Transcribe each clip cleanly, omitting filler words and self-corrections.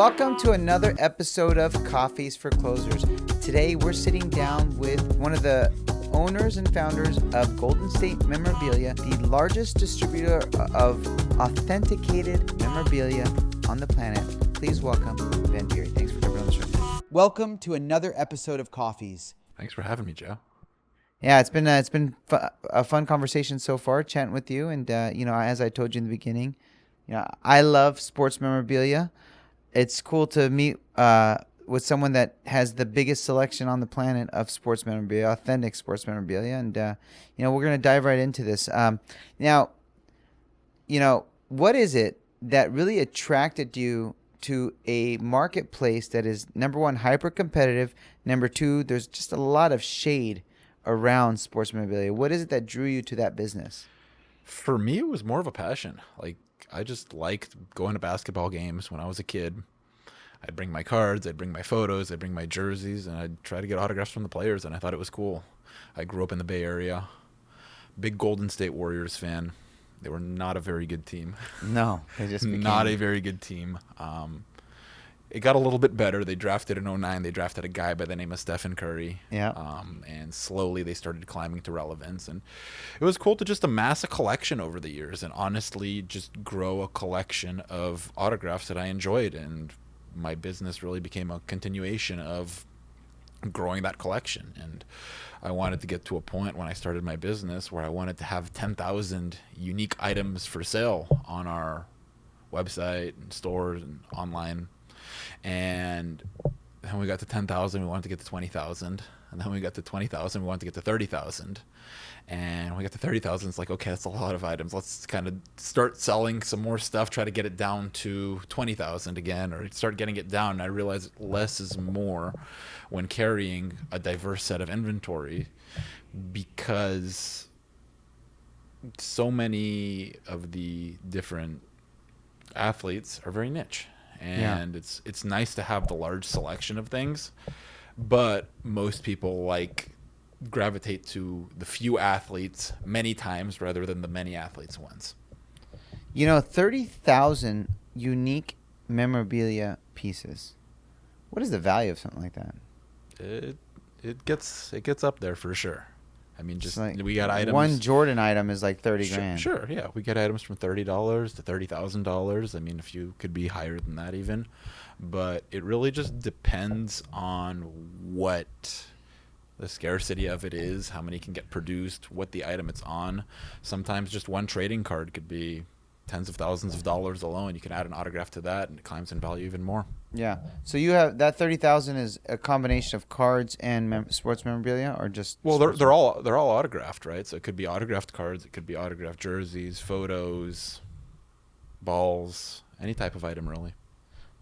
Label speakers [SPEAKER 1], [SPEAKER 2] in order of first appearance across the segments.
[SPEAKER 1] Welcome to another episode of Coffeez for Closers. Today we're sitting down with one of the owners and founders of Golden State Memorabilia, the largest distributor of authenticated memorabilia on the planet. Please welcome Ben Beeri. Thanks for coming on the show. Welcome to another episode of Coffeez.
[SPEAKER 2] Thanks for having me, Joe.
[SPEAKER 1] Yeah, it's been a fun conversation so far, chatting with you. And as I told you in the beginning, I love sports memorabilia. It's cool to meet with someone that has the biggest selection on the planet of sports memorabilia, authentic sports memorabilia, and we're gonna dive right into this. Now, what is it that really attracted you to a marketplace that is, number one, hyper competitive, number two, there's just a lot of shade around sports memorabilia? What is it that drew you to that business?
[SPEAKER 2] For me, it was more of a passion. I just liked going to basketball games when I was a kid. I'd bring my cards, I'd bring my photos, I'd bring my jerseys, and I'd try to get autographs from the players, and I thought it was cool. I grew up in the Bay Area. Big Golden State Warriors fan. They were not a very good team.
[SPEAKER 1] No, they just became...
[SPEAKER 2] Not a very good team. It got a little bit better. They drafted in 2009. They drafted a guy by the name of Stephen Curry.
[SPEAKER 1] Yeah.
[SPEAKER 2] And slowly they started climbing to relevance. And it was cool to just amass a collection over the years and honestly just grow a collection of autographs that I enjoyed. And my business really became a continuation of growing that collection. And I wanted to get to a point when I started my business where I wanted to have 10,000 unique items for sale on our website and stores and online. And then we got to 10,000, we wanted to get to 20,000. And then we got to 20,000, we wanted to get to 30,000. And when we got to 30,000, it's like, okay, that's a lot of items. Let's kind of start selling some more stuff, try to get it down to 20,000 again, or start getting it down. And I realized less is more when carrying a diverse set of inventory, because so many of the different athletes are very niche. And it's nice to have the large selection of things, but most people gravitate to the few athletes many times rather than the many athletes once.
[SPEAKER 1] 30,000 unique memorabilia pieces. What is the value of something like that?
[SPEAKER 2] It gets up there for sure. I mean, just we got items.
[SPEAKER 1] One Jordan item is like $30,000.
[SPEAKER 2] Sure, yeah. We get items from $30 to $30,000. I mean, a few could be higher than that even. But it really just depends on what the scarcity of it is, how many can get produced, what the item it's on. Sometimes just one trading card could be tens of thousands of dollars alone. You can add an autograph to that, and it climbs in value even more.
[SPEAKER 1] Yeah. So you have that 30,000 is a combination of cards and sports memorabilia, or just?
[SPEAKER 2] Well, they're all autographed, right? So it could be autographed cards, it could be autographed jerseys, photos, balls, any type of item really.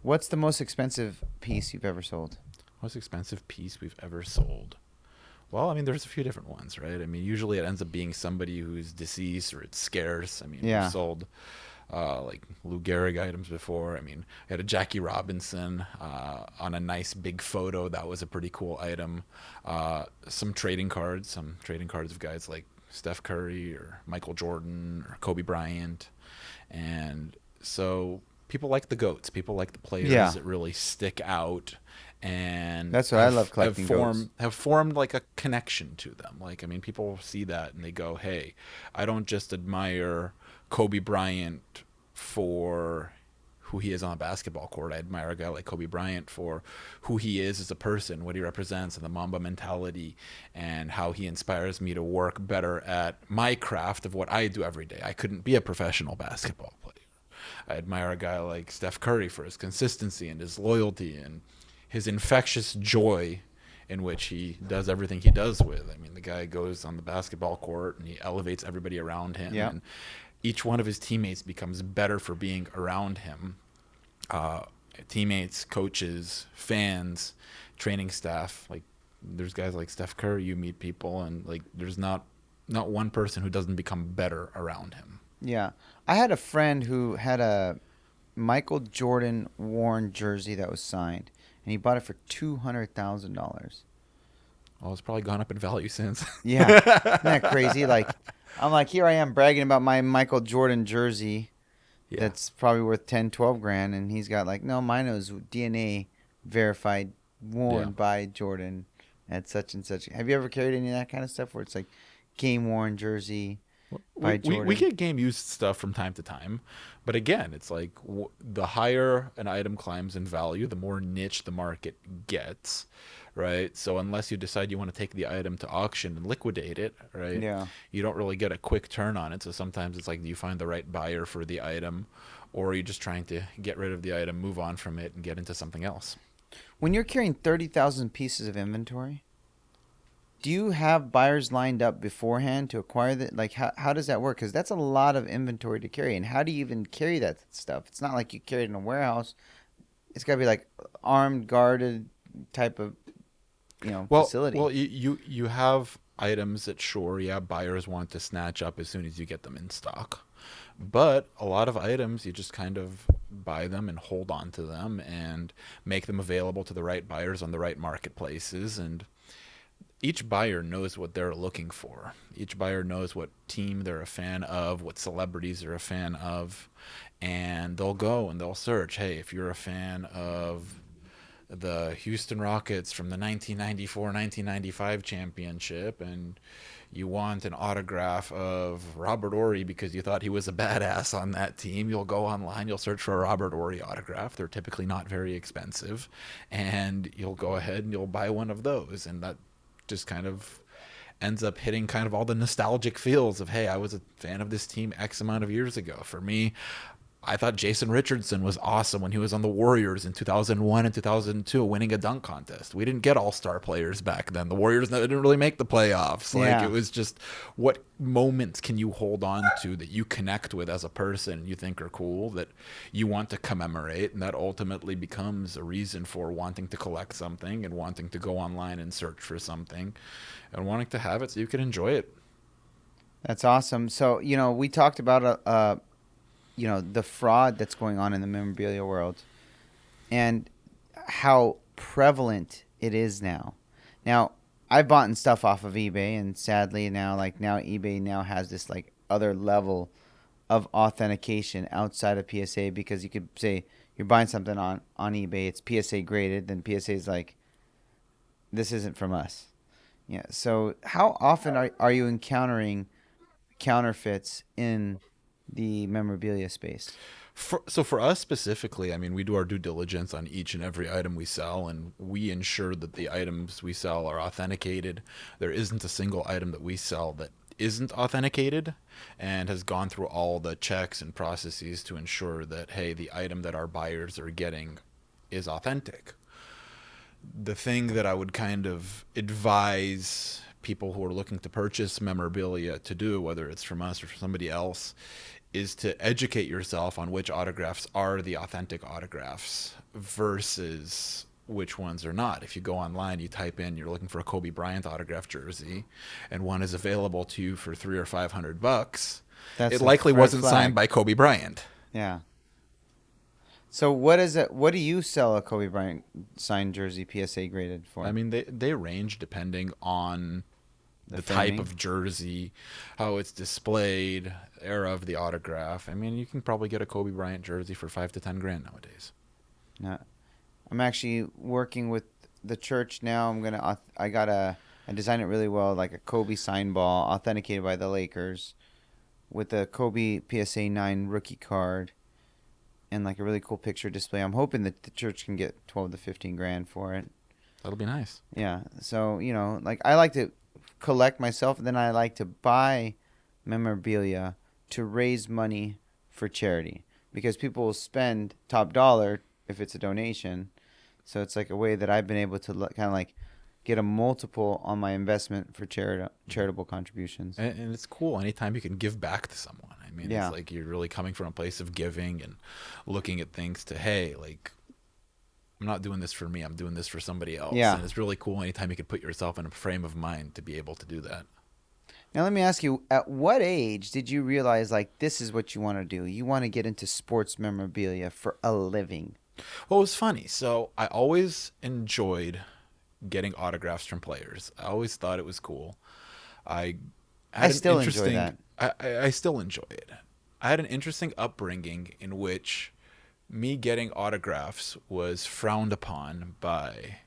[SPEAKER 1] What's the most expensive piece you've ever sold?
[SPEAKER 2] Most expensive piece we've ever sold? Well, I mean, there's a few different ones, right? I mean, usually it ends up being somebody who's deceased or it's scarce. I mean, we've sold like Lou Gehrig items before. I mean, I had a Jackie Robinson on a nice big photo. That was a pretty cool item. Some trading cards of guys like Steph Curry or Michael Jordan or Kobe Bryant. And so people like the GOATs. People like the players that really stick out. And
[SPEAKER 1] that's what I love collecting.
[SPEAKER 2] Have formed like a connection to them. Like, I mean, people see that and they go, hey, I don't just admire Kobe Bryant for who he is on a basketball court. I admire a guy like Kobe Bryant for who he is as a person, what he represents, and the Mamba mentality, and how he inspires me to work better at my craft of what I do every day. I couldn't be a professional basketball player. I admire a guy like Steph Curry for his consistency and his loyalty and his infectious joy in which he does everything he does with. I mean, the guy goes on the basketball court and he elevates everybody around him. Yeah. And each one of his teammates becomes better for being around him. Teammates, coaches, fans, training staff. Like, there's guys like Steph Curry, you meet people, and like there's not one person who doesn't become better around him.
[SPEAKER 1] Yeah. I had a friend who had a Michael Jordan worn jersey that was signed, and he bought it for $200,000.
[SPEAKER 2] Oh, it's probably gone up in value since.
[SPEAKER 1] Yeah. Isn't that crazy? I'm like, here I am bragging about my Michael Jordan jersey
[SPEAKER 2] Yeah.
[SPEAKER 1] that's probably worth 10, 12 grand, and he's got like, no, mine was DNA verified,
[SPEAKER 2] Yeah.
[SPEAKER 1] worn by Jordan at such and such. Have you ever carried any of that kind of stuff where it's like game worn jersey by
[SPEAKER 2] We
[SPEAKER 1] Jordan?
[SPEAKER 2] get game used stuff from time to time, but again, it's like the higher an item climbs in value, the more niche the market gets, right? So unless you decide you want to take the item to auction and liquidate it, right,
[SPEAKER 1] Yeah.
[SPEAKER 2] you don't really get a quick turn on it. So sometimes it's like, do you find the right buyer for the item, or are you just trying to get rid of the item, move on from it, and get into something else?
[SPEAKER 1] When you're carrying 30,000 pieces of inventory, do you have buyers lined up beforehand to acquire that? Like, how does that work? Because that's a lot of inventory to carry. And how do you even carry that stuff? It's not like you carry it in a warehouse. It's got to be like armed, guarded type of, facility.
[SPEAKER 2] Well, you have items that sure, yeah, buyers want to snatch up as soon as you get them in stock. But a lot of items, you just kind of buy them and hold on to them and make them available to the right buyers on the right marketplaces. And each buyer knows what they're looking for. Each buyer knows what team they're a fan of, what celebrities they're a fan of. And they'll go and they'll search. Hey, if you're a fan of the Houston Rockets from the 1994-1995 championship and you want an autograph of Robert Horry because you thought he was a badass on that team, you'll go online, you'll search for a Robert Horry autograph. They're typically not very expensive, and you'll go ahead and you'll buy one of those, and that just kind of ends up hitting kind of all the nostalgic feels of, hey, I was a fan of this team X amount of years ago. For me, I thought Jason Richardson was awesome when he was on the Warriors in 2001 and 2002, winning a dunk contest. We didn't get all-star players back then. The Warriors didn't really make the playoffs. Like,
[SPEAKER 1] Yeah.
[SPEAKER 2] it was just, what moments can you hold on to that you connect with as a person, you think are cool, that you want to commemorate, and that ultimately becomes a reason for wanting to collect something and wanting to go online and search for something and wanting to have it so you can enjoy it.
[SPEAKER 1] That's awesome. So, we talked about the fraud that's going on in the memorabilia world and how prevalent it is now. Now, I've bought stuff off of eBay, and sadly now eBay now has this like other level of authentication outside of PSA, because you could say you're buying something on eBay, it's PSA graded, then PSA is like, this isn't from us. Yeah. So how often are you encountering counterfeits in the memorabilia space?
[SPEAKER 2] So for us specifically, I mean, we do our due diligence on each and every item we sell, and we ensure that the items we sell are authenticated. There isn't a single item that we sell that isn't authenticated and has gone through all the checks and processes to ensure that, hey, the item that our buyers are getting is authentic. The thing that I would kind of advise people who are looking to purchase memorabilia to do, whether it's from us or from somebody else, is to educate yourself on which autographs are the authentic autographs versus which ones are not. If you go online, you type in, you're looking for a Kobe Bryant autograph jersey, and one is available to you for $300 or $500,
[SPEAKER 1] That's
[SPEAKER 2] it
[SPEAKER 1] a
[SPEAKER 2] likely
[SPEAKER 1] red
[SPEAKER 2] wasn't
[SPEAKER 1] flag.
[SPEAKER 2] signed by Kobe Bryant.
[SPEAKER 1] Yeah. So what is it? What do you sell a Kobe Bryant signed jersey PSA graded for?
[SPEAKER 2] I mean, they range depending on the type
[SPEAKER 1] framing?
[SPEAKER 2] of jersey, how it's displayed, era of the autograph. I mean, you can probably get a Kobe Bryant jersey for $5 to $10 nowadays.
[SPEAKER 1] No. I'm actually working with the church now. I designed it really well, like a Kobe sign ball, authenticated by the Lakers, with a Kobe PSA 9 rookie card, and like a really cool picture display. I'm hoping that the church can get 12 to 15 grand for it.
[SPEAKER 2] That'll be nice.
[SPEAKER 1] Yeah. So, like, I like to collect myself, and then I like to buy memorabilia to raise money for charity, because people will spend top dollar if it's a donation. So it's like a way that I've been able to kind of like get a multiple on my investment for charitable contributions.
[SPEAKER 2] And it's cool anytime you can give back to someone. I mean,
[SPEAKER 1] Yeah.
[SPEAKER 2] it's like you're really coming from a place of giving and looking at things to, hey, like, I'm not doing this for me, I'm doing this for somebody else.
[SPEAKER 1] Yeah.
[SPEAKER 2] And it's really cool anytime you can put yourself in a frame of mind to be able to do that.
[SPEAKER 1] Now, let me ask you, at what age did you realize, like, this is what you want to do? You want to get into sports memorabilia for a living?
[SPEAKER 2] Well, it was funny. So I always enjoyed getting autographs from players. I always thought it was cool. I
[SPEAKER 1] I still enjoy that.
[SPEAKER 2] I still enjoy it. I had an interesting upbringing in which me getting autographs was frowned upon by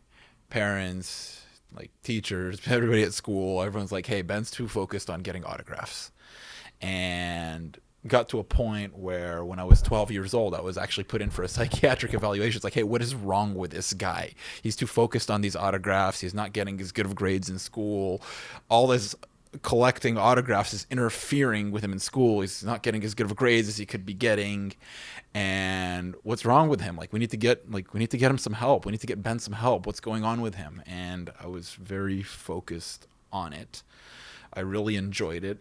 [SPEAKER 2] parents, like teachers, everybody at school. Everyone's like, hey, Ben's too focused on getting autographs. And got to a point where when I was 12 years old, I was actually put in for a psychiatric evaluation. It's like, hey, what is wrong with this guy? He's too focused on these autographs. He's not getting as good of grades in school. All this collecting autographs is interfering with him in school. He's not getting as good of grades as he could be getting. And what's wrong with him? Like, we need to get him some help. We need to get Ben some help. What's going on with him? And I was very focused on it. I really enjoyed it.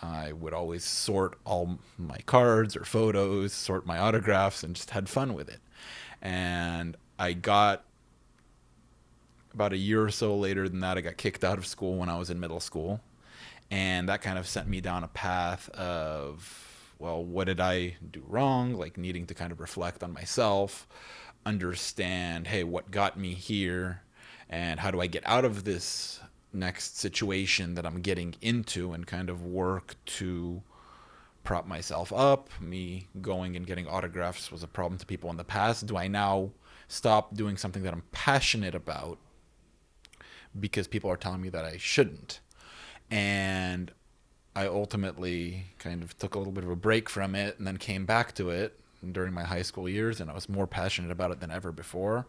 [SPEAKER 2] I would always sort all my cards or photos, sort my autographs, and just had fun with it. And I got, about a year or so later than that, I got kicked out of school when I was in middle school. And that kind of sent me down a path of, well, what did I do wrong? Like, needing to kind of reflect on myself, understand, hey, what got me here, and how do I get out of this next situation that I'm getting into, and kind of work to prop myself up. Me going and getting autographs was a problem to people in the past. Do I now stop doing something that I'm passionate about because people are telling me that I shouldn't? And I ultimately kind of took a little bit of a break from it and then came back to it during my high school years, and I was more passionate about it than ever before.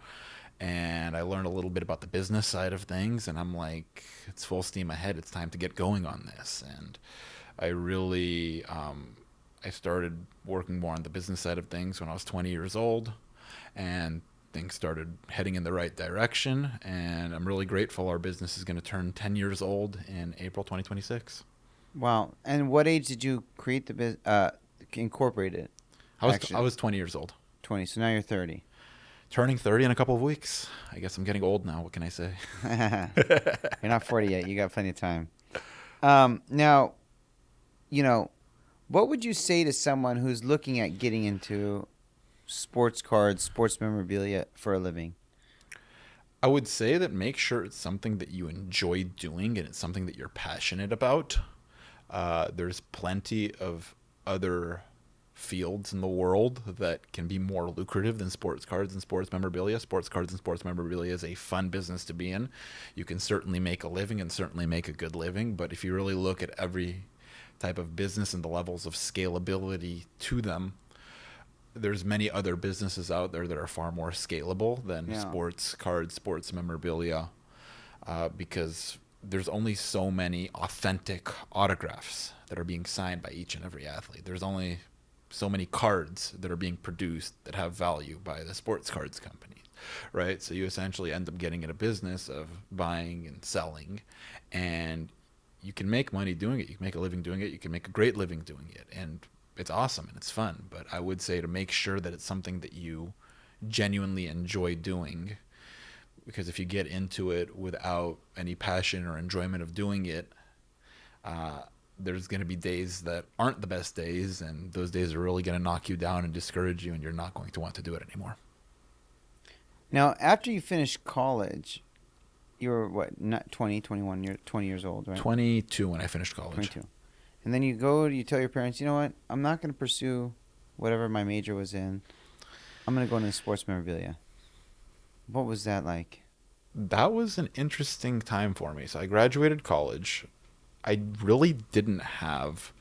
[SPEAKER 2] And I learned a little bit about the business side of things, and I'm like, it's full steam ahead. It's time to get going on this. And I really, I started working more on the business side of things when I was 20 years old, and things started heading in the right direction. And I'm really grateful. Our business is going to turn 10 years old in April 2026.
[SPEAKER 1] Wow. And what age did you create incorporate it?
[SPEAKER 2] I was 20 years old.
[SPEAKER 1] 20. So now you're 30.
[SPEAKER 2] Turning 30 in a couple of weeks. I guess I'm getting old now. What can I say?
[SPEAKER 1] You're not 40 yet. You got plenty of time. Now, what would you say to someone who's looking at getting into sports cards, sports memorabilia for a living?
[SPEAKER 2] I would say that make sure it's something that you enjoy doing and it's something that you're passionate about. There's plenty of other fields in the world that can be more lucrative than sports cards and sports memorabilia. Sports cards and sports memorabilia is a fun business to be in. You can certainly make a living and certainly make a good living, but if you really look at every type of business and the levels of scalability to them, there's many other businesses out there that are far more scalable than sports cards, sports memorabilia, because there's only so many authentic autographs that are being signed by each and every athlete. There's only so many cards that are being produced that have value by the sports cards companies, right? So you essentially end up getting in a business of buying and selling, and you can make money doing it. You can make a living doing it. You can make a great living doing it, and it's awesome and it's fun. But I would say to make sure that it's something that you genuinely enjoy doing, because if you get into it without any passion or enjoyment of doing it, there's going to be days that aren't the best days, and those days are really going to knock you down and discourage you, and you're not going to want to do it anymore.
[SPEAKER 1] Now, after you finished college, you were what, not 20, 21, you're 20 years old, right?
[SPEAKER 2] 22 when I finished college.
[SPEAKER 1] 22. And then you tell your parents, you know what, I'm not going to pursue whatever my major was in. I'm going to go into sports memorabilia. What was that like?
[SPEAKER 2] That was an interesting time for me. So I graduated college. I really didn't have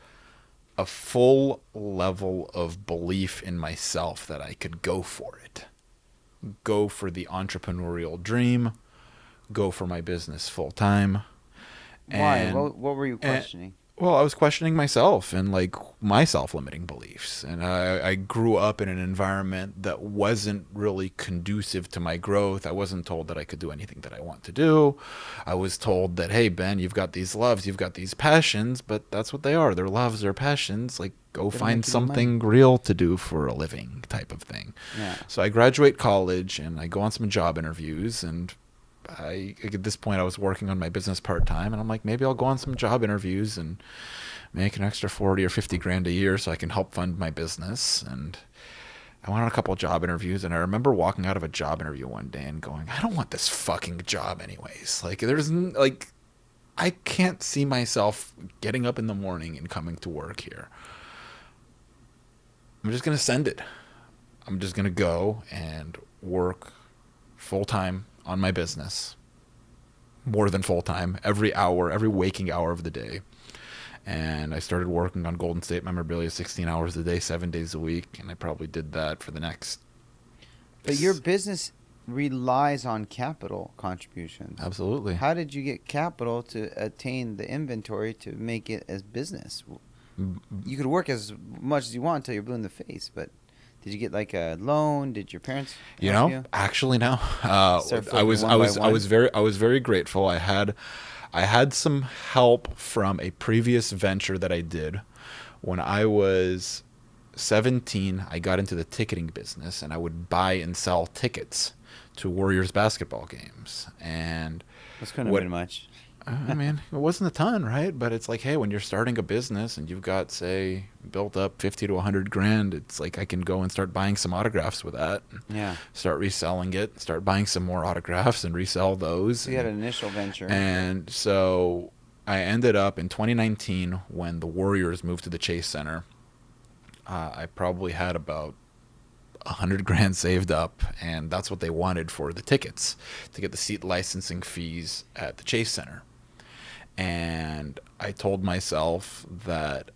[SPEAKER 2] a full level of belief in myself that I could go for it. Go for the entrepreneurial dream. Go for my business full time.
[SPEAKER 1] Why? What were you questioning?
[SPEAKER 2] Well, I was questioning myself and like my self-limiting beliefs. And I grew up in an environment that wasn't really conducive to my growth. I wasn't told that I could do anything that I want to do. I was told that, hey, Ben, you've got these loves, you've got these passions, but that's what they are. They're loves, they're passions. Like, go find something real to do for a living type of thing.
[SPEAKER 1] Yeah.
[SPEAKER 2] So I graduate college and I go on some job interviews, and at this point I was working on my business part-time, and I'm like, maybe I'll go on some job interviews and make an extra 40 or 50 grand a year so I can help fund my business. And I went on a couple of job interviews, and I remember walking out of a job interview one day and going, I don't want this fucking job anyways. Like, I can't see myself getting up in the morning and coming to work here. I'm just going to send it. I'm just going to go and work full time on my business, more than full time, every hour, every waking hour of the day. And I started working on Golden State Memorabilia 16 hours a day, 7 days a week. And I probably did that for the next.
[SPEAKER 1] But your business relies on capital contributions.
[SPEAKER 2] Absolutely.
[SPEAKER 1] How did you get capital to attain the inventory to make it as business? You could work as much as you want until you're blue in the face, but did you get like a loan? Did your parents help you?
[SPEAKER 2] Actually, no. I was very grateful. I had some help from a previous venture that I did when I was 17. I got into the ticketing business, and I would buy and sell tickets to Warriors basketball games. And
[SPEAKER 1] That's kind of much.
[SPEAKER 2] I mean, it wasn't a ton, right? But it's like, hey, when you're starting a business and you've got, say, built up 50 to 100 grand, it's like I can go and start buying some autographs with that.
[SPEAKER 1] Yeah.
[SPEAKER 2] Start reselling it, start buying some more autographs and resell those.
[SPEAKER 1] So you had an initial venture.
[SPEAKER 2] And so I ended up in 2019 when the Warriors moved to the Chase Center. I probably had about 100 grand saved up, and that's what they wanted for the tickets, to get the seat licensing fees at the Chase Center. And I told myself that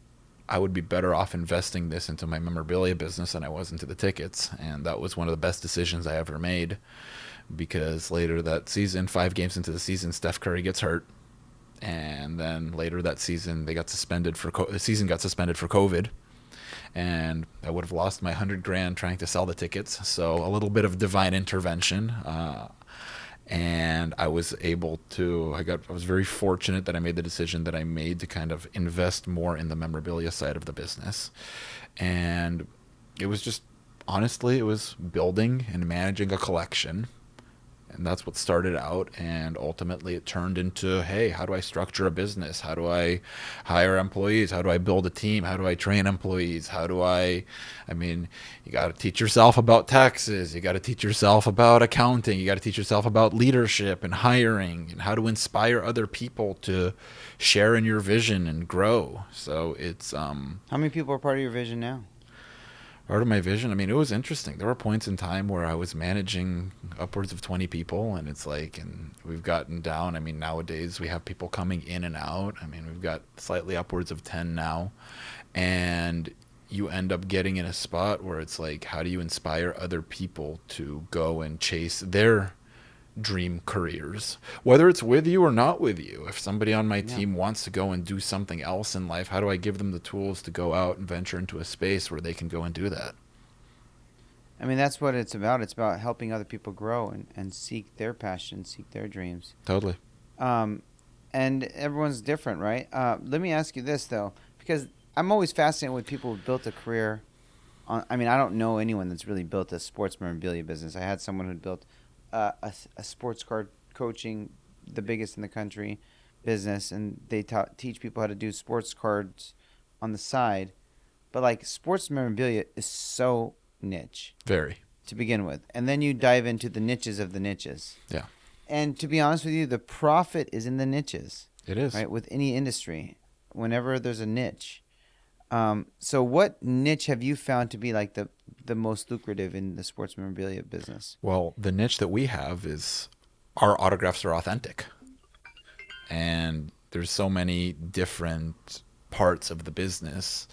[SPEAKER 2] I would be better off investing this into my memorabilia business than I was into the tickets. And that was one of the best decisions I ever made, because later that season, 5 games into the season, Steph Curry gets hurt. And then later that season, the season got suspended for COVID. And I would have lost my 100 grand trying to sell the tickets. So a little bit of divine intervention. And I was able to, I was very fortunate that I made the decision that I made to kind of invest more in the memorabilia side of the business. And it was just, honestly, it was building and managing a collection. And that's what started out. And ultimately it turned into, hey, how do I structure a business? How do I hire employees? How do I build a team? How do I train employees? I mean, you got to teach yourself about taxes. You got to teach yourself about accounting. You got to teach yourself about leadership and hiring and how to inspire other people to share in your vision and grow. So it's,
[SPEAKER 1] how many people are part of your vision now?
[SPEAKER 2] Part of my vision, I mean, it was interesting. There were points in time where I was managing upwards of 20 people, and it's like, and we've gotten down. I mean, nowadays we have people coming in and out. I mean, we've got slightly upwards of 10 now, and you end up getting in a spot where it's like, how do you inspire other people to go and chase their dream careers, whether it's with you or not with you? If somebody on my team wants to go and do something else in life, how do I give them the tools to go out and venture into a space where they can go and do that?
[SPEAKER 1] I mean, that's what it's about. It's about helping other people grow and seek their passion, seek their dreams.
[SPEAKER 2] Totally.
[SPEAKER 1] And everyone's different, right? Let me ask you this, though, because I'm always fascinated with people who've built a career I mean, I don't know anyone that's really built a sports memorabilia business. I had someone who built a sports card coaching, the biggest in the country, business, and they teach people how to do sports cards on the side. But like sports memorabilia is so niche.
[SPEAKER 2] Very.
[SPEAKER 1] To begin with. And then you dive into the niches of the niches.
[SPEAKER 2] Yeah.
[SPEAKER 1] And to be honest with you, the profit is in the niches.
[SPEAKER 2] It is.
[SPEAKER 1] Right? With any industry, whenever there's a niche. So what niche have you found to be like the most lucrative in the sports memorabilia business?
[SPEAKER 2] Well, the niche that we have is our autographs are authentic. And there's so many different parts of the business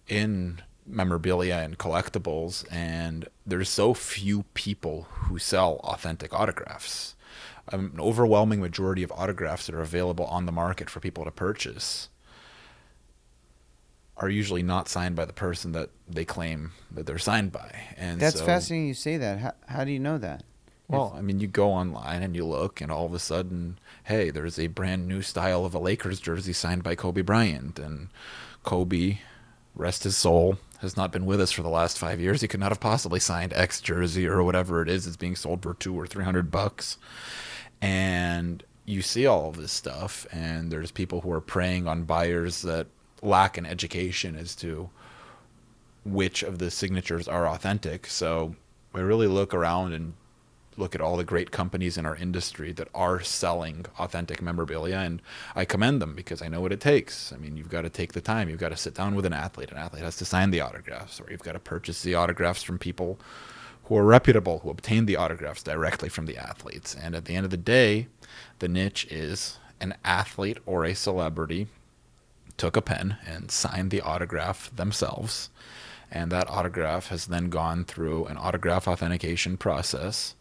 [SPEAKER 2] in memorabilia and collectibles, and there's so few people who sell authentic autographs. An overwhelming majority of autographs that are available on the market for people to purchase are usually not signed by the person that they claim that they're signed by. And
[SPEAKER 1] that's fascinating you say that. How do you know that?
[SPEAKER 2] Well, I mean, you go online and you look, and all of a sudden, hey, there's a brand new style of a Lakers jersey signed by Kobe Bryant. And Kobe, rest his soul, has not been with us for the last 5 years. He could not have possibly signed X jersey or whatever it is that's being sold for $200 or $300. And you see all of this stuff, and there's people who are preying on buyers that lack an education as to which of the signatures are authentic. So we really look around and look at all the great companies in our industry that are selling authentic memorabilia, and I commend them because I know what it takes. I mean, you've got to take the time. You've got to sit down with an athlete. An athlete has to sign the autographs, or you've got to purchase the autographs from people who are reputable, who obtain the autographs directly from the athletes. And at the end of the day, the niche is an athlete or a celebrity took a pen and signed the autograph themselves. And that autograph has then gone through an autograph authentication process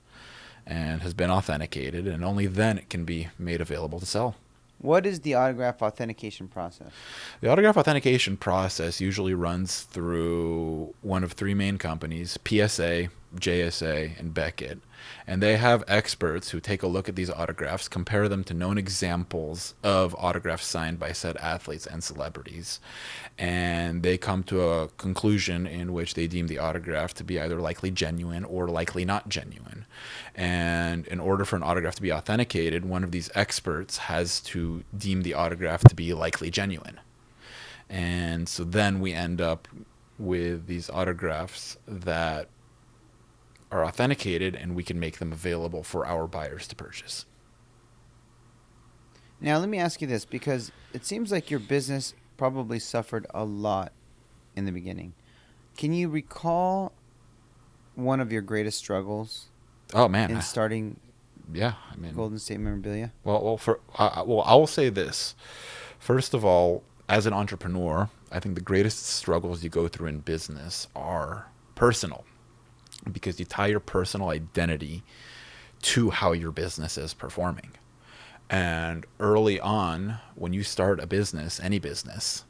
[SPEAKER 2] and has been authenticated, and only then it can be made available to sell.
[SPEAKER 1] What is the autograph authentication process?
[SPEAKER 2] The autograph authentication process usually runs through one of three main companies, PSA, JSA, and Beckett. And they have experts who take a look at these autographs, compare them to known examples of autographs signed by said athletes and celebrities. And they come to a conclusion in which they deem the autograph to be either likely genuine or likely not genuine. And in order for an autograph to be authenticated, one of these experts has to deem the autograph to be likely genuine. And so then we end up with these autographs that are authenticated, and we can make them available for our buyers to purchase.
[SPEAKER 1] Now, let me ask you this, because it seems like your business probably suffered a lot in the beginning. Can you recall one of your greatest struggles
[SPEAKER 2] Oh man,
[SPEAKER 1] in starting
[SPEAKER 2] yeah, I mean,
[SPEAKER 1] Golden State Memorabilia?
[SPEAKER 2] well, I will say this. First of all, as an entrepreneur, I think the greatest struggles you go through in business are personal, because you tie your personal identity to how your business is performing. And early on, when you start a business, any business,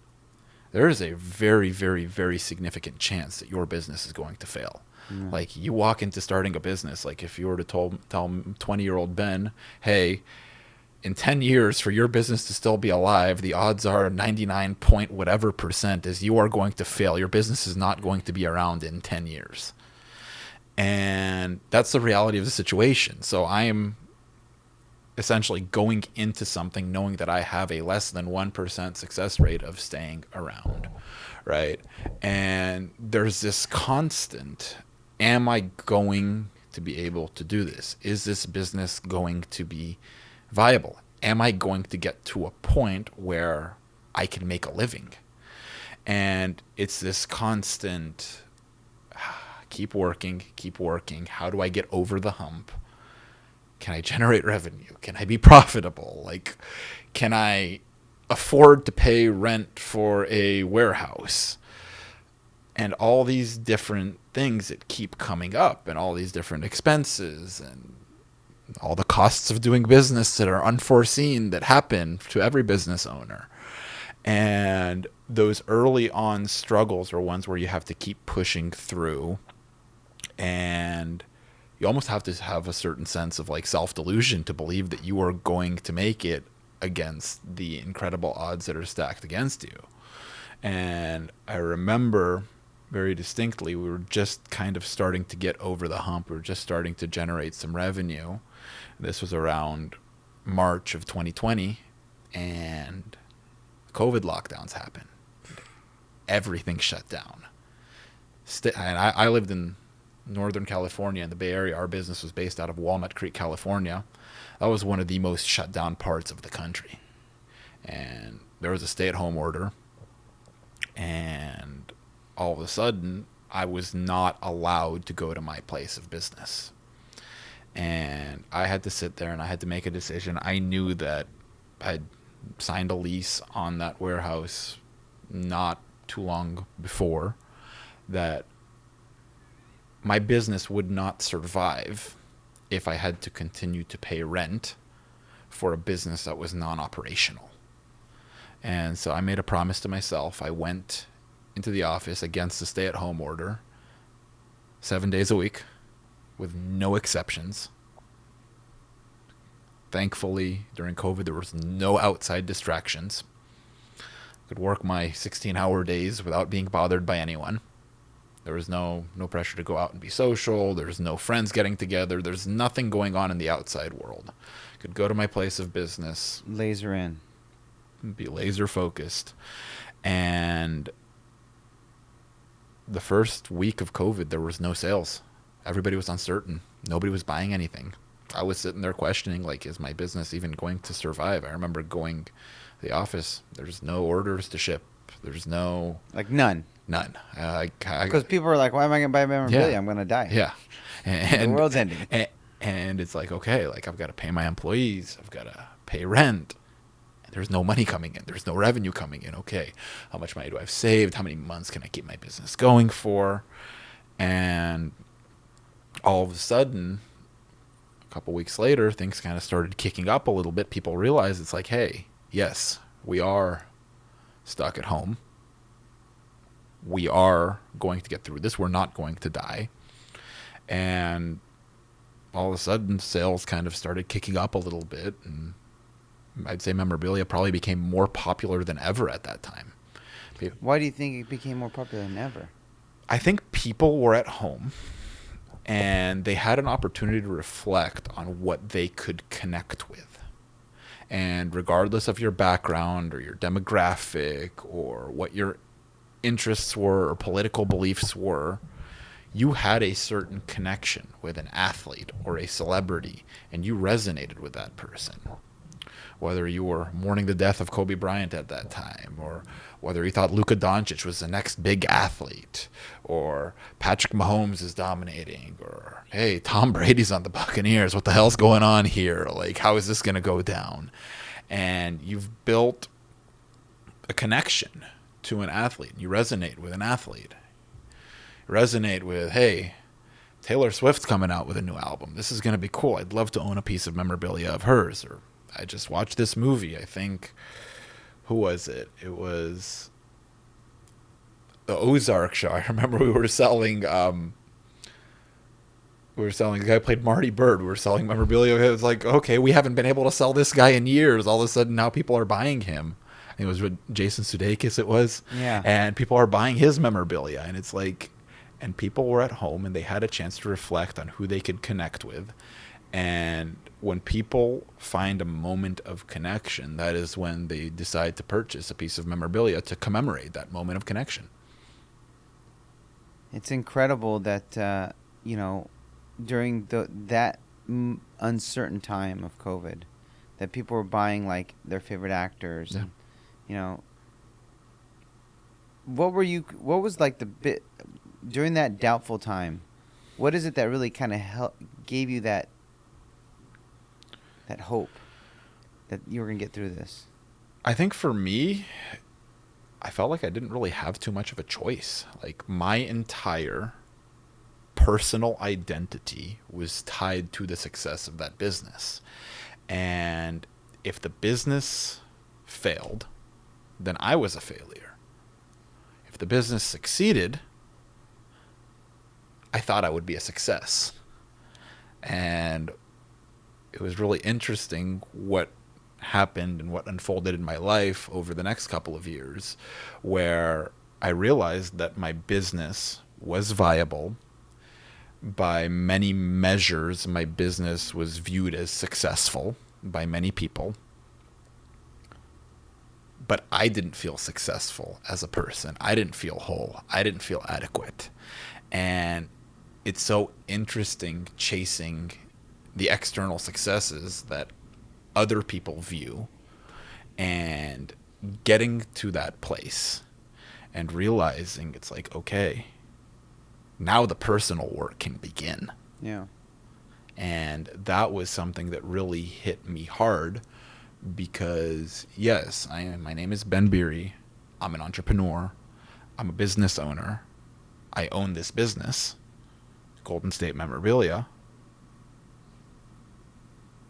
[SPEAKER 2] there is a very, very, very significant chance that your business is going to fail. Like, you walk into starting a business, like if you were to tell 20-year-old Ben, hey, in 10 years for your business to still be alive, the odds are 99 point whatever percent is you are going to fail. Your business is not going to be around in 10 years. And that's the reality of the situation. So I am essentially going into something knowing that I have a less than 1% success rate of staying around, right? And there's this constant, am I going to be able to do this? Is this business going to be viable? Am I going to get to a point where I can make a living? And it's this constant, keep working. How do I get over the hump? Can I generate revenue? Can I be profitable? Like, can I afford to pay rent for a warehouse? And all these different things that keep coming up, and all these different expenses, and all the costs of doing business that are unforeseen that happen to every business owner. And those early on struggles are ones where you have to keep pushing through, and you almost have to have a certain sense of like self-delusion to believe that you are going to make it against the incredible odds that are stacked against you. And I remember very distinctly, we were just kind of starting to get over the hump. We were just starting to generate some revenue. This was around March of 2020, and COVID lockdowns happened. Everything shut down. And I lived in Northern California, in the Bay Area. Our business was based out of Walnut Creek, California. That was one of the most shut down parts of the country. And there was a stay-at-home order. And all of a sudden, I was not allowed to go to my place of business. And I had to sit there and I had to make a decision. I knew that I'd signed a lease on that warehouse not too long before, that my business would not survive if I had to continue to pay rent for a business that was non-operational. And so I made a promise to myself. I went into the office against the stay-at-home order 7 days a week with no exceptions. Thankfully, during COVID, there was no outside distractions. I could work my 16-hour days without being bothered by anyone. There was no pressure to go out and be social. There's no friends getting together. There's nothing going on in the outside world. I could go to my place of business.
[SPEAKER 1] Laser in.
[SPEAKER 2] Be laser focused. And the first week of COVID, there was no sales. Everybody was uncertain. Nobody was buying anything. I was sitting there questioning, like, is my business even going to survive? I remember going to the office. There's no orders to ship. There's no
[SPEAKER 1] Like none.
[SPEAKER 2] none.
[SPEAKER 1] Because people are like, why am I going to buy memorabilia?
[SPEAKER 2] Yeah.
[SPEAKER 1] I'm going to die.
[SPEAKER 2] Yeah.
[SPEAKER 1] The world's ending.
[SPEAKER 2] And it's like, okay, like I've got to pay my employees. I've got to pay rent. There's no money coming in. There's no revenue coming in. Okay, how much money do I have saved? How many months can I keep my business going for? And all of a sudden, a couple weeks later, things kind of started kicking up a little bit. People realized it's like, hey, yes, we are stuck at home. We are going to get through this. We're not going to die. And all of a sudden, sales kind of started kicking up a little bit. And I'd say memorabilia probably became more popular than ever at that time.
[SPEAKER 1] Why do you think it became more popular than ever?
[SPEAKER 2] I think people were at home and they had an opportunity to reflect on what they could connect with. And regardless of your background or your demographic or what your interests were or political beliefs were, you had a certain connection with an athlete or a celebrity and you resonated with that person. Whether you were mourning the death of Kobe Bryant at that time, or whether you thought Luka Doncic was the next big athlete, or Patrick Mahomes is dominating, or, hey, Tom Brady's on the Buccaneers. What the hell's going on here? Like, how is this going to go down? And you've built a connection to an athlete. You resonate with an athlete. You resonate with, hey, Taylor Swift's coming out with a new album. This is going to be cool. I'd love to own a piece of memorabilia of hers. Or I just watched this movie. I think, who was it? It was the Ozark show. I remember we were selling the guy who played Marty Bird. We were selling memorabilia. It was like, okay, we haven't been able to sell this guy in years. All of a sudden now people are buying him. I think it was with Jason Sudeikis it was.
[SPEAKER 1] Yeah.
[SPEAKER 2] And people are buying his memorabilia. And it's like, and people were at home and they had a chance to reflect on who they could connect with. And when people find a moment of connection, that is when they decide to purchase a piece of memorabilia to commemorate that moment of connection.
[SPEAKER 1] It's incredible that, during that uncertain time of COVID, that people were buying, like, their favorite actors.
[SPEAKER 2] Yeah.
[SPEAKER 1] And, what was, like, the bit, during that doubtful time, what is it that really kind of gave you that hope that you were going to get through this?
[SPEAKER 2] I think for me, I felt like I didn't really have too much of a choice. Like, my entire personal identity was tied to the success of that business. And if the business failed, then I was a failure. If the business succeeded, I thought I would be a success. And it was really interesting what happened and what unfolded in my life over the next couple of years, where I realized that my business was viable. By many measures, my business was viewed as successful by many people. But I didn't feel successful as a person. I didn't feel whole. I didn't feel adequate. And it's so interesting chasing the external successes that other people view and getting to that place and realizing it's like, okay, now the personal work can begin.
[SPEAKER 1] Yeah.
[SPEAKER 2] And that was something that really hit me hard because, yes, my name is Ben Beeri. I'm an entrepreneur. I'm a business owner. I own this business, Golden State Memorabilia.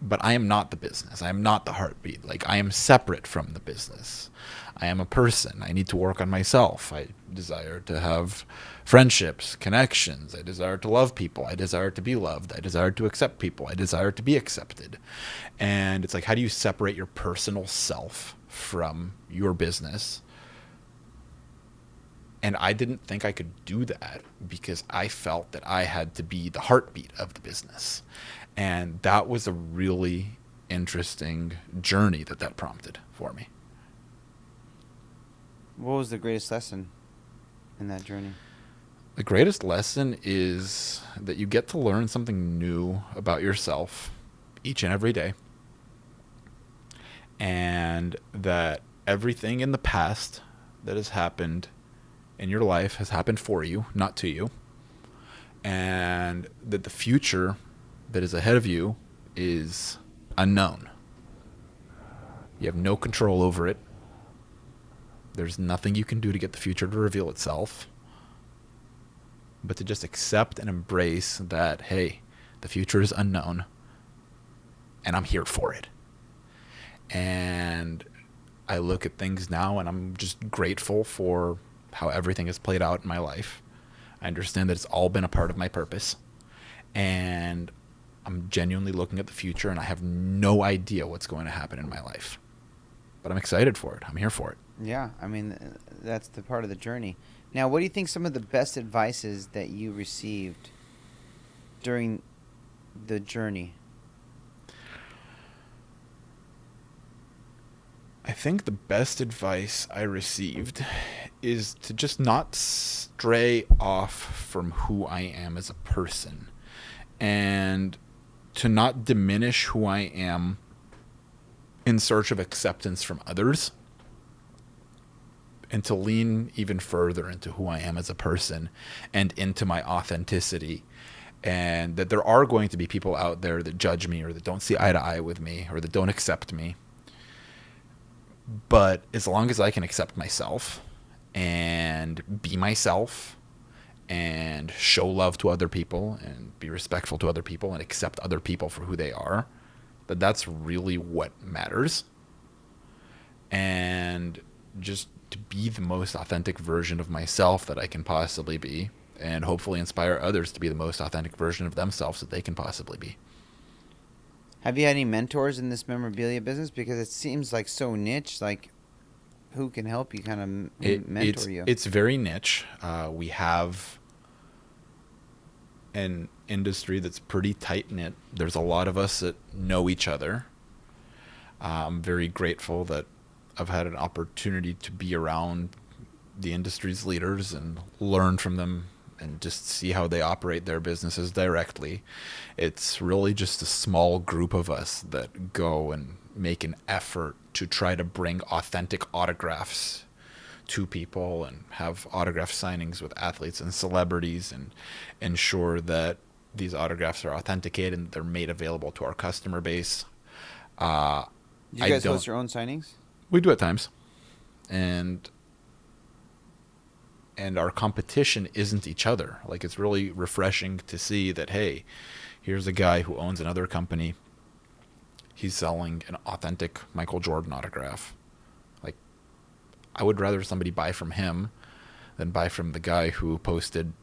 [SPEAKER 2] But I am not the business. I am not the heartbeat. Like, I am separate from the business. I am a person. I need to work on myself. I desire to have friendships, connections. I desire to love people. I desire to be loved. I desire to accept people. I desire to be accepted. And it's like, how do you separate your personal self from your business? And I didn't think I could do that because I felt that I had to be the heartbeat of the business. And that was a really interesting journey that prompted for me.
[SPEAKER 1] What was the greatest lesson in that journey?
[SPEAKER 2] The greatest lesson is that you get to learn something new about yourself each and every day, and that everything in the past that has happened in your life has happened for you, not to you, and that the future that is ahead of you is unknown. You have no control over it. There's nothing you can do to get the future to reveal itself, but to just accept and embrace that, hey, the future is unknown and I'm here for it. And I look at things now and I'm just grateful for how everything has played out in my life. I understand that it's all been a part of my purpose. And I'm genuinely looking at the future and I have no idea what's going to happen in my life. But I'm excited for it. I'm here for it.
[SPEAKER 1] Yeah, I mean, that's the part of the journey. Now, what do you think some of the best advices that you received during the journey?
[SPEAKER 2] I think the best advice I received is to just not stray off from who I am as a person, and to not diminish who I am in search of acceptance from others, and to lean even further into who I am as a person and into my authenticity. And that there are going to be people out there that judge me or that don't see eye to eye with me or that don't accept me. But as long as I can accept myself and be myself and show love to other people and be respectful to other people and accept other people for who they are, that's really what matters. And just to be the most authentic version of myself that I can possibly be, and hopefully inspire others to be the most authentic version of themselves that they can possibly be.
[SPEAKER 1] Have you had any mentors in this memorabilia business? Because it seems like so niche. Like, who can help you kind of mentor you?
[SPEAKER 2] It's very niche. We have an industry that's pretty tight-knit. There's a lot of us that know each other. I'm very grateful that I've had an opportunity to be around the industry's leaders and learn from them and just see how they operate their businesses directly. It's really just a small group of us that go and make an effort to try to bring authentic autographs to people and have autograph signings with athletes and celebrities and ensure that these autographs are authenticated and they're made available to our customer base.
[SPEAKER 1] Do you guys host your own signings?
[SPEAKER 2] We do at times. And our competition isn't each other. Like, it's really refreshing to see that, hey, here's a guy who owns another company. He's selling an authentic Michael Jordan autograph. Like, I would rather somebody buy from him than buy from the guy who posted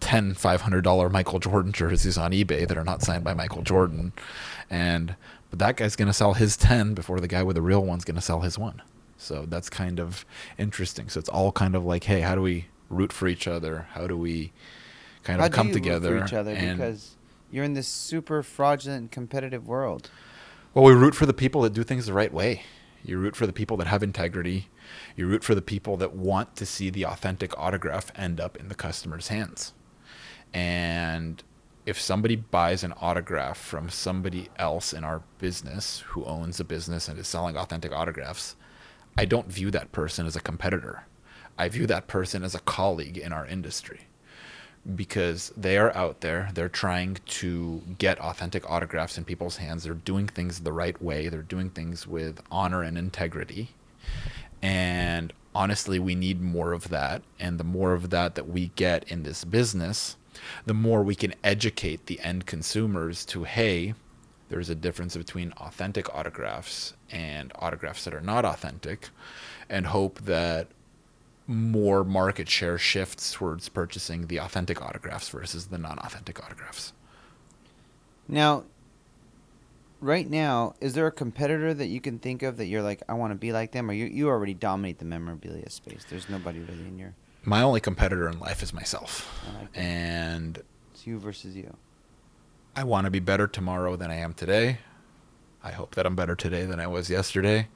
[SPEAKER 2] 10 $500 Michael Jordan jerseys on eBay that are not signed by Michael Jordan. But that guy's going to sell his 10 before the guy with the real one's going to sell his one. So that's kind of interesting. So it's all kind of like, hey, how do we root for each other? How do we kind of come together?
[SPEAKER 1] Root for each other? Because you're in this super fraudulent competitive world.
[SPEAKER 2] Well, we root for the people that do things the right way. You root for the people that have integrity. You root for the people that want to see the authentic autograph end up in the customer's hands. And if somebody buys an autograph from somebody else in our business who owns a business and is selling authentic autographs, I don't view that person as a competitor. I view that person as a colleague in our industry, because they are out there. They're trying to get authentic autographs in people's hands. They're doing things the right way. They're doing things with honor and integrity. And honestly, we need more of that. And the more of that we get in this business, the more we can educate the end consumers to, hey, there's a difference between authentic autographs and autographs that are not authentic, and hope that more market share shifts towards purchasing the authentic autographs versus the non-authentic autographs.
[SPEAKER 1] Now, right now, is there a competitor that you can think of that you're like, I want to be like them, or you already dominate the memorabilia space? There's nobody really in your...
[SPEAKER 2] My only competitor in life is myself.
[SPEAKER 1] Like,
[SPEAKER 2] and
[SPEAKER 1] it's you versus you.
[SPEAKER 2] I want to be better tomorrow than I am today. I hope that I'm better today than I was yesterday.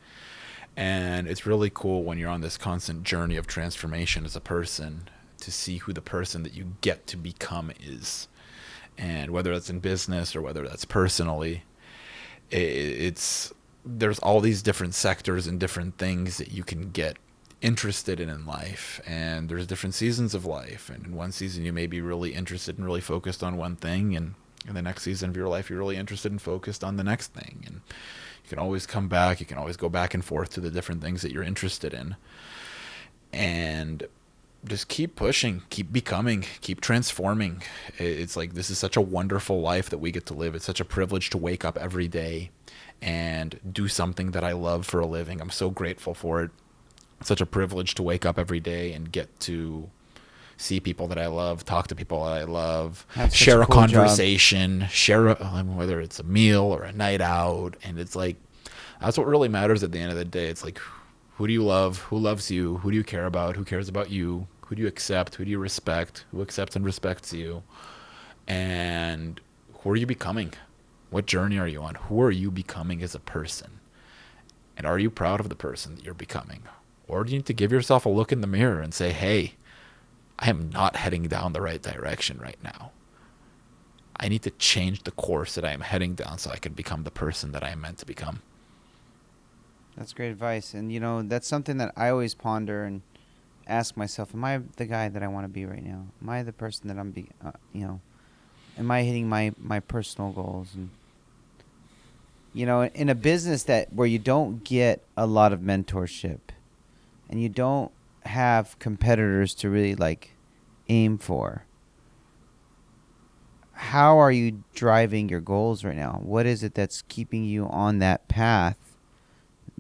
[SPEAKER 2] And it's really cool when you're on this constant journey of transformation as a person to see who the person that you get to become is. And whether that's in business or whether that's personally, there's all these different sectors and different things that you can get interested in life, and there's different seasons of life, and in one season you may be really interested and really focused on one thing, and in the next season of your life you're really interested and focused on the next thing. And you can always come back, you can always go back and forth to the different things that you're interested in, and just keep pushing, keep becoming, keep transforming. It's like, this is such a wonderful life that we get to live. It's such a privilege to wake up every day and do something that I love for a living. I'm so grateful for it. It's such a privilege to wake up every day and get to see people that I love, talk to people that I love, share a cool conversation, share whether it's a meal or a night out. And it's like, that's what really matters at the end of the day. It's like, who do you love? Who loves you? Who do you care about? Who cares about you? Who do you accept? Who do you respect? Who accepts and respects you? And who are you becoming? What journey are you on? Who are you becoming as a person? And are you proud of the person that you're becoming? Or do you need to give yourself a look in the mirror and say, hey, I am not heading down the right direction right now. I need to change the course that I am heading down so I can become the person that I am meant to become.
[SPEAKER 1] That's great advice. And, you know, that's something that I always ponder and ask myself, am I the guy that I want to be right now? Am I the person that I'm, am I hitting my personal goals? And, you know, in a business where you don't get a lot of mentorship and you don't have competitors to really like aim for, how are you driving your goals right now? What is it that's keeping you on that path?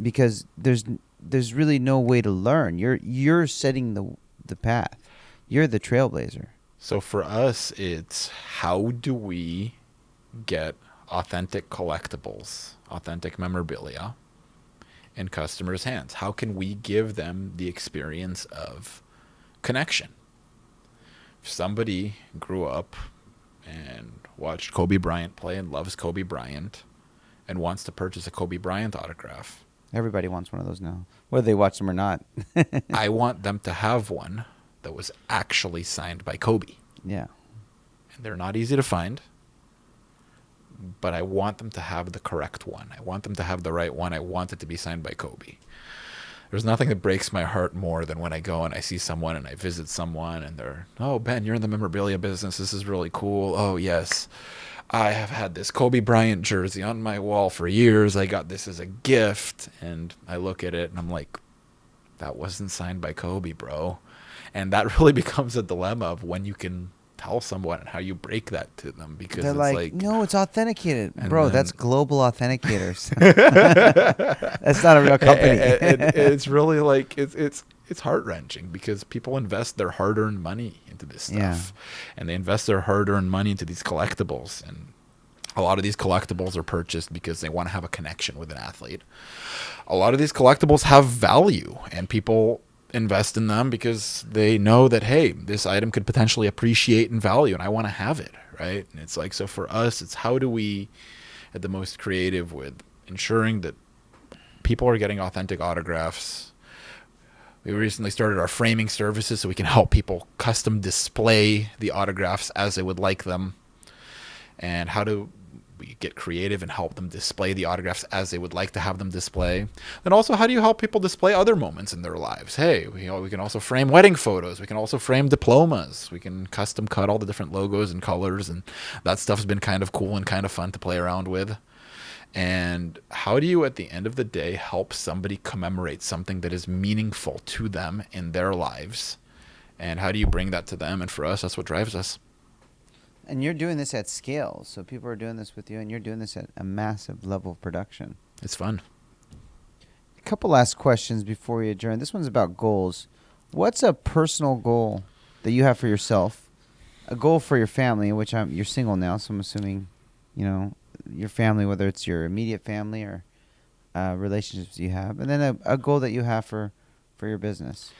[SPEAKER 1] Because there's really no way to learn. You're setting the path. You're the trailblazer.
[SPEAKER 2] So for us, it's how do we get authentic collectibles, authentic memorabilia in customers' hands? How can we give them the experience of connection? If somebody grew up and watched Kobe Bryant play and loves Kobe Bryant and wants to purchase a Kobe Bryant autograph,
[SPEAKER 1] everybody wants one of those now, whether they watch them or not.
[SPEAKER 2] I want them to have one that was actually signed by Kobe.
[SPEAKER 1] Yeah.
[SPEAKER 2] And they're not easy to find, but I want them to have the correct one. I want them to have the right one. I want it to be signed by Kobe. There's nothing that breaks my heart more than when I go and I see someone and I visit someone and they're, oh, Ben, you're in the memorabilia business. This is really cool. Oh, yes. I have had this Kobe Bryant jersey on my wall for years. I got this as a gift. And I look at it and I'm like, that wasn't signed by Kobe, bro. And that really becomes a dilemma of when you can tell someone and how you break that to them, because
[SPEAKER 1] they're
[SPEAKER 2] it's
[SPEAKER 1] like, no, it's authenticated.
[SPEAKER 2] And
[SPEAKER 1] bro,
[SPEAKER 2] then,
[SPEAKER 1] that's Global Authenticators. That's not a real company.
[SPEAKER 2] It's really like, it's heart-wrenching because people invest their hard-earned money into this stuff.
[SPEAKER 1] Yeah.
[SPEAKER 2] And they invest their hard-earned money into these collectibles. And a lot of these collectibles are purchased because they want to have a connection with an athlete. A lot of these collectibles have value, and people invest in them because they know that, hey, this item could potentially appreciate in value and I want to have it, right? And it's like, so for us, it's how do we get the most creative with ensuring that people are getting authentic autographs. We recently started our framing services so we can help people custom display the autographs as they would like them. And how do we get creative and help them display the autographs as they would like to have them display? Then also, how do you help people display other moments in their lives? Hey, we can also frame wedding photos. We can also frame diplomas. We can custom cut all the different logos and colors, and that stuff's been kind of cool and kind of fun to play around with. And how do you, at the end of the day, help somebody commemorate something that is meaningful to them in their lives? And how do you bring that to them? And for us, that's what drives us.
[SPEAKER 1] And you're doing this at scale. So people are doing this with you, and you're doing this at a massive level of production.
[SPEAKER 2] It's fun.
[SPEAKER 1] A couple last questions before we adjourn. This one's about goals. What's a personal goal that you have for yourself? A goal for your family, which you're single now, so I'm assuming, your family, whether it's your immediate family or relationships you have. And then a goal that you have for your business.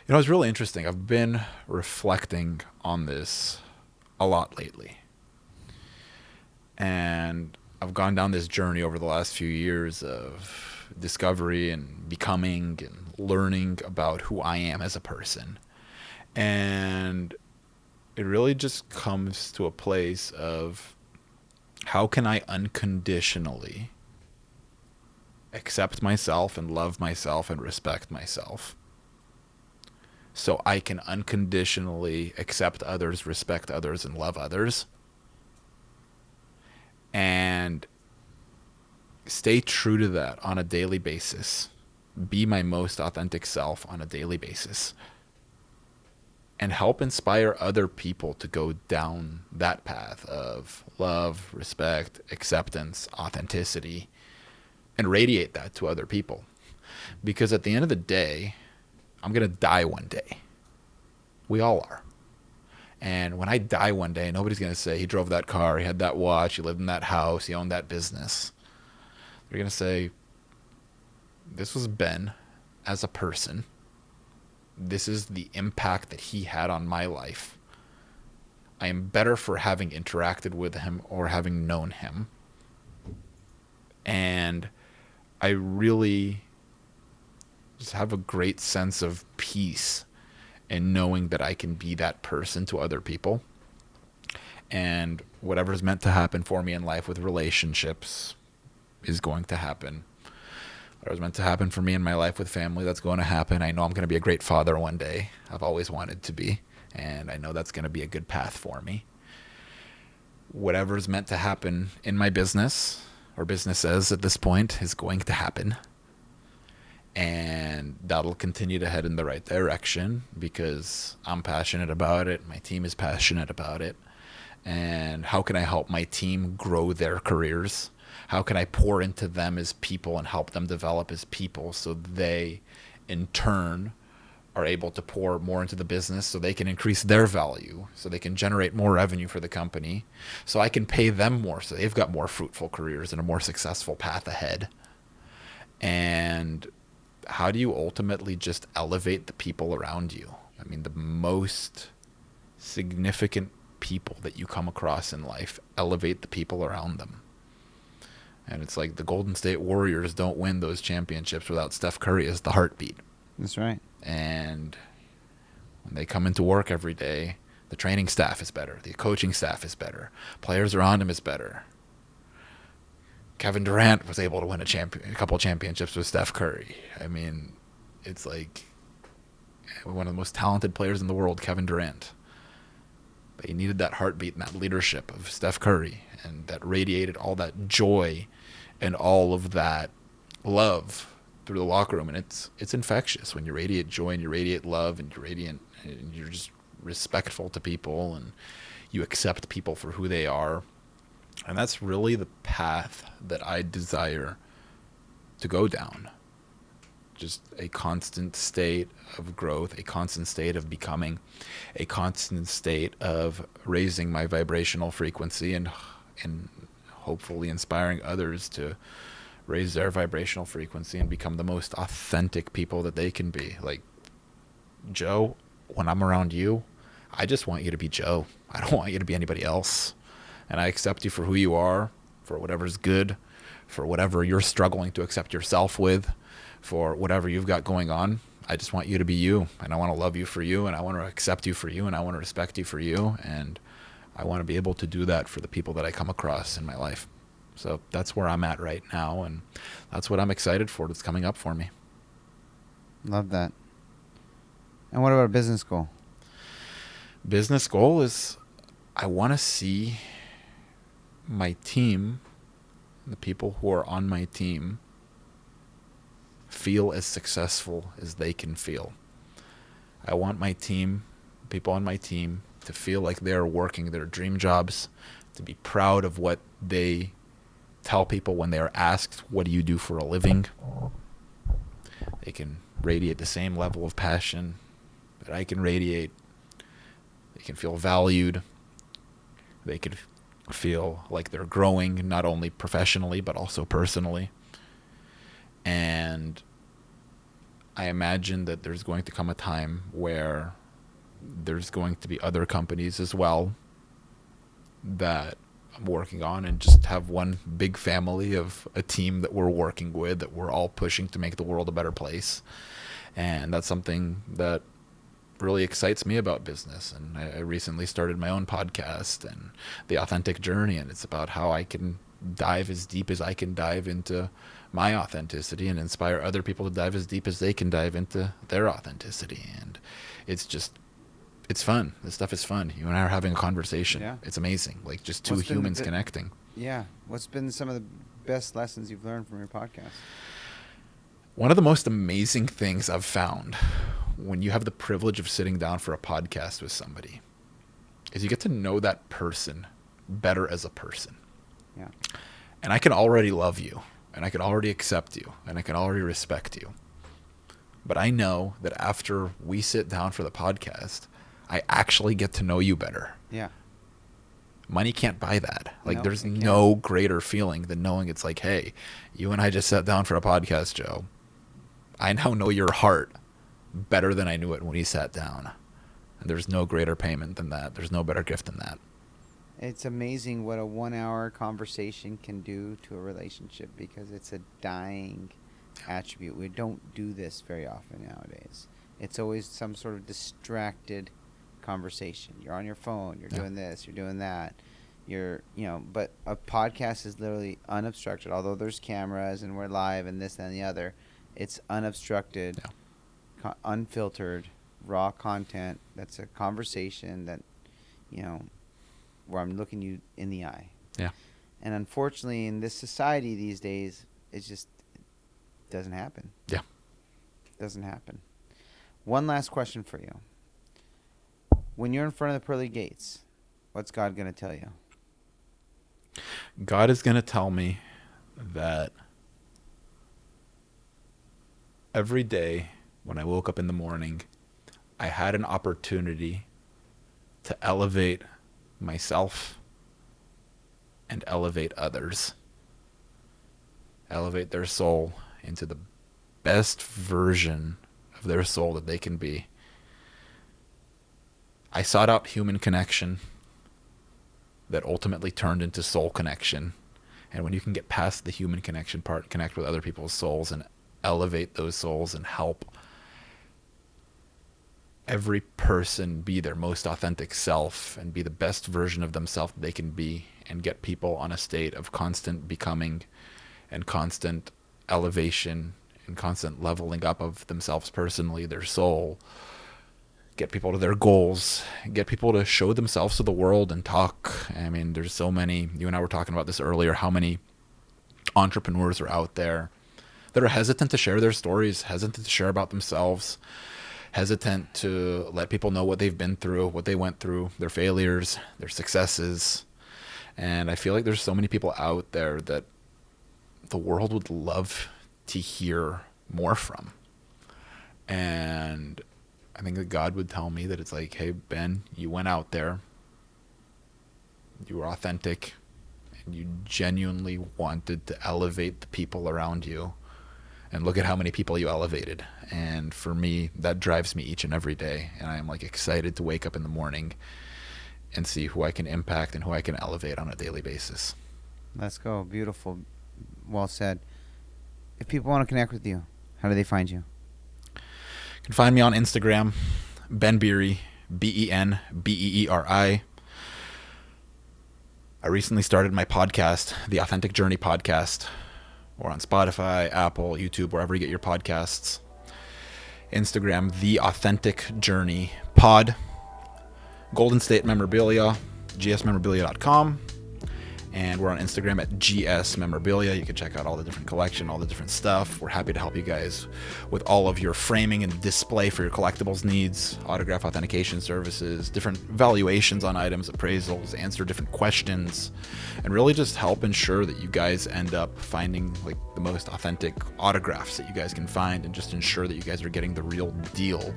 [SPEAKER 2] It's really interesting. I've been reflecting on this a lot lately. And I've gone down this journey over the last few years of discovery and becoming and learning about who I am as a person. And it really just comes to a place of, how can I unconditionally accept myself and love myself and respect myself, so I can unconditionally accept others, respect others, and love others, and stay true to that on a daily basis. Be my most authentic self on a daily basis, and help inspire other people to go down that path of love, respect, acceptance, authenticity, and radiate that to other people. Because at the end of the day, I'm going to die one day. We all are. And when I die one day, nobody's going to say, he drove that car, he had that watch, he lived in that house, he owned that business. They're going to say, this was Ben as a person. This is the impact that he had on my life. I am better for having interacted with him or having known him. And I really just have a great sense of peace in knowing that I can be that person to other people. And whatever's meant to happen for me in life with relationships is going to happen. Whatever's meant to happen for me in my life with family, that's going to happen. I know I'm going to be a great father one day. I've always wanted to be. And I know that's going to be a good path for me. Whatever's meant to happen in my business, or businesses at this point, is going to happen. And that'll continue to head in the right direction because I'm passionate about it. My team is passionate about it. And how can I help my team grow their careers? How can I pour into them as people and help them develop as people so they, in turn, are able to pour more into the business so they can increase their value, so they can generate more revenue for the company, so I can pay them more so they've got more fruitful careers and a more successful path ahead. And how do you ultimately just elevate the people around you? I mean, the most significant people that you come across in life elevate the people around them. And it's like the Golden State Warriors don't win those championships without Steph Curry as the heartbeat.
[SPEAKER 1] That's right.
[SPEAKER 2] And when they come into work every day, the training staff is better. The coaching staff is better. Players around him is better. Kevin Durant was able to win a couple championships with Steph Curry. I mean, it's like one of the most talented players in the world, Kevin Durant. But he needed that heartbeat and that leadership of Steph Curry, and that radiated all that joy and all of that love through the locker room. And it's infectious when you radiate joy and you radiate love and you're just respectful to people and you accept people for who they are. And that's really the path that I desire to go down. Just a constant state of growth, a constant state of becoming, a constant state of raising my vibrational frequency and hopefully inspiring others to raise their vibrational frequency and become the most authentic people that they can be. Like, Joe, when I'm around you, I just want you to be Joe. I don't want you to be anybody else. And I accept you for who you are, for whatever's good, for whatever you're struggling to accept yourself with, for whatever you've got going on. I just want you to be you, and I want to love you for you, and I want to accept you for you, and I want to respect you for you, and I want to be able to do that for the people that I come across in my life. So that's where I'm at right now, and that's what I'm excited for that's coming up for me.
[SPEAKER 1] Love that. And what about a business goal?
[SPEAKER 2] Business goal is I want to see my team, the people who are on my team, feel as successful as they can feel. I want my team, people on my team, to feel like they're working their dream jobs, to be proud of what they tell people when they are asked, what do you do for a living? They can radiate the same level of passion that I can radiate. They can feel valued. They could feel like they're growing, not only professionally, but also personally. And I imagine that there's going to come a time where there's going to be other companies as well that I'm working on, and just have one big family of a team that we're working with, that we're all pushing to make the world a better place. And that's something that really excites me about business. And I recently started my own podcast, and The Authentic Journey, and it's about how I can dive as deep as I can dive into my authenticity and inspire other people to dive as deep as they can dive into their authenticity. And it's fun. This stuff is fun. You and I are having a conversation.
[SPEAKER 1] Yeah.
[SPEAKER 2] It's amazing. Like just two humans connecting.
[SPEAKER 1] Yeah. What's been some of the best lessons you've learned from your podcast?
[SPEAKER 2] One of the most amazing things I've found when you have the privilege of sitting down for a podcast with somebody is you get to know that person better as a person.
[SPEAKER 1] Yeah.
[SPEAKER 2] And I can already love you, and I can already accept you, and I can already respect you. But I know that after we sit down for the podcast, I actually get to know you better.
[SPEAKER 1] Yeah.
[SPEAKER 2] Money can't buy that. Like,
[SPEAKER 1] No,
[SPEAKER 2] there's
[SPEAKER 1] it can't.
[SPEAKER 2] no greater feeling than knowing it's like, hey, you and I just sat down for a podcast, Joe. I now know your heart better than I knew it when he sat down. And there's no greater payment than that. There's no better gift than that.
[SPEAKER 1] It's amazing what a 1 hour conversation can do to a relationship, because it's a dying attribute. We don't do this very often nowadays. It's always some sort of distracted conversation. You're on your phone, you're doing this, you're doing that. But a podcast is literally unobstructed. Although there's cameras and we're live and this and the other, it's unobstructed, unfiltered, raw content. That's a conversation that, where I'm looking you in the eye.
[SPEAKER 2] Yeah.
[SPEAKER 1] And unfortunately, in this society these days, it doesn't happen.
[SPEAKER 2] Yeah.
[SPEAKER 1] It doesn't happen. One last question for you. When you're in front of the pearly gates, what's God going to tell you?
[SPEAKER 2] God is going to tell me that every day when I woke up in the morning, I had an opportunity to elevate myself and elevate others. Elevate their soul into the best version of their soul that they can be. I sought out human connection that ultimately turned into soul connection. And when you can get past the human connection part, connect with other people's souls and elevate those souls and help every person be their most authentic self and be the best version of themselves they can be, and get people on a state of constant becoming and constant elevation and constant leveling up of themselves personally, their soul, get people to their goals, get people to show themselves to the world and talk. I mean, there's so many, you and I were talking about this earlier, how many entrepreneurs are out there that are hesitant to share their stories, hesitant to share about themselves, hesitant to let people know what they've been through, what they went through, their failures, their successes. And I feel like there's so many people out there that the world would love to hear more from. And I think that God would tell me that it's like, hey, Ben, you went out there, you were authentic, and you genuinely wanted to elevate the people around you. And look at how many people you elevated. And for me, that drives me each and every day. And I'm like excited to wake up in the morning and see who I can impact and who I can elevate on a daily basis.
[SPEAKER 1] Let's go. Beautiful. Well said. If people want to connect with you, how do they find you?
[SPEAKER 2] You can find me on Instagram, Ben Beeri, BenBeeri. I recently started my podcast, The Authentic Journey Podcast. We're on Spotify, Apple, YouTube, wherever you get your podcasts. Instagram, The Authentic Journey Pod. Golden State Memorabilia, gsmemorabilia.com. And we're on Instagram at GS Memorabilia. You can check out all the different collection, all the different stuff. We're happy to help you guys with all of your framing and display for your collectibles needs, autograph authentication services, different valuations on items, appraisals, answer different questions, and really just help ensure that you guys end up finding like the most authentic autographs that you guys can find, and just ensure that you guys are getting the real deal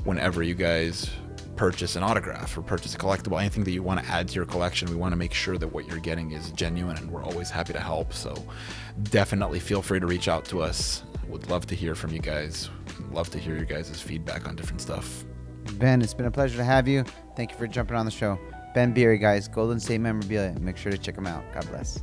[SPEAKER 2] whenever you guys purchase an autograph or purchase a collectible, anything that you want to add to your collection. We want to make sure that what you're getting is genuine, and we're always happy to help. So definitely feel free to reach out to us. Would love to hear from you guys. Love to hear your guys' feedback on different stuff.
[SPEAKER 1] Ben, it's been a pleasure to have you. Thank you for jumping on the show. Ben Beeri, guys, Golden State Memorabilia. Make sure to check them out. God bless.